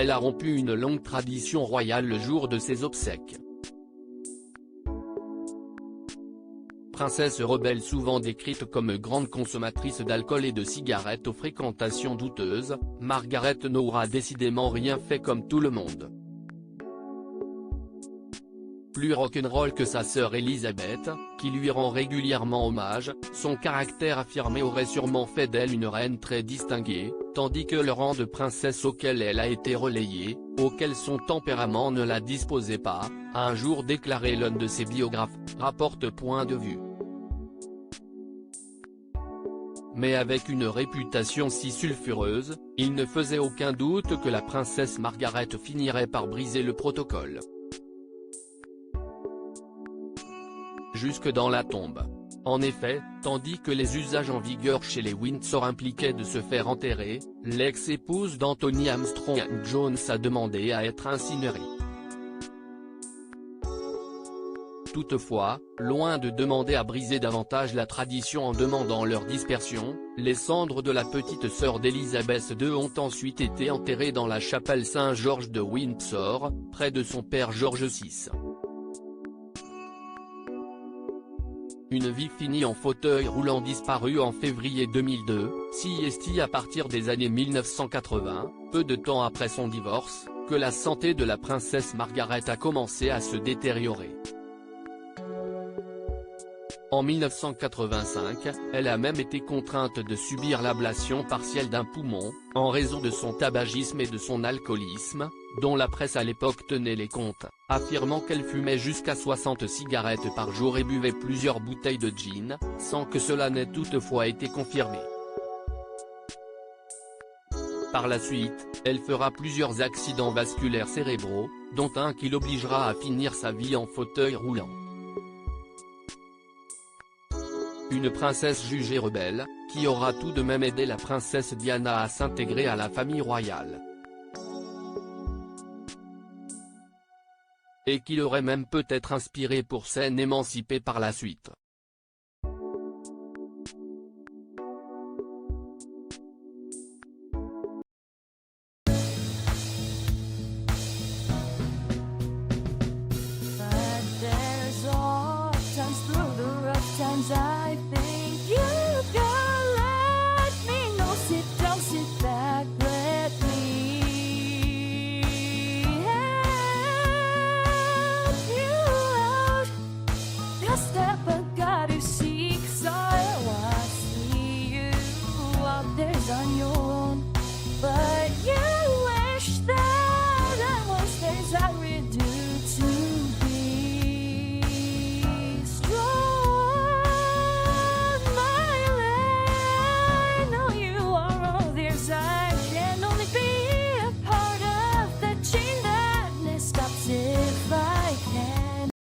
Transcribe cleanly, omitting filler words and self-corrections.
elle a rompu une longue tradition royale le jour de ses obsèques. Princesse rebelle souvent décrite comme grande consommatrice d'alcool et de cigarettes aux fréquentations douteuses, Margaret n'aura décidément rien fait comme tout le monde. Plus rock'n'roll que sa sœur Elisabeth, qui lui rend régulièrement hommage, son caractère affirmé aurait sûrement fait d'elle une reine très distinguée, tandis que le rang de princesse auquel elle a été relayée, auquel son tempérament ne la disposait pas, a un jour déclaré l'un de ses biographes, rapporte Point de vue. Mais avec une réputation si sulfureuse, il ne faisait aucun doute que la princesse Margaret finirait par briser le protocole. Jusque dans la tombe. En effet, tandis que les usages en vigueur chez les Windsor impliquaient de se faire enterrer, l'ex-épouse d'Anthony Armstrong-Jones a demandé à être incinérée. Toutefois, loin de demander à briser davantage la tradition en demandant leur dispersion, les cendres de la petite sœur d'Élisabeth II ont ensuite été enterrées dans la chapelle Saint-Georges de Windsor, près de son père George VI. Une vie finie en fauteuil roulant disparue en février 2002, si est à partir des années 1980, peu de temps après son divorce, que la santé de la princesse Margaret a commencé à se détériorer. En 1985, elle a même été contrainte de subir l'ablation partielle d'un poumon, en raison de son tabagisme et de son alcoolisme, dont la presse à l'époque tenait les comptes, affirmant qu'elle fumait jusqu'à 60 cigarettes par jour et buvait plusieurs bouteilles de gin, sans que cela n'ait toutefois été confirmé. Par la suite, elle fera plusieurs accidents vasculaires cérébraux, dont un qui l'obligera à finir sa vie en fauteuil roulant. Une princesse jugée rebelle, qui aura tout de même aidé la princesse Diana à s'intégrer à la famille royale. Et qui l'aurait même peut-être inspiré pour s'en émanciper par la suite. But there's all times through the rough times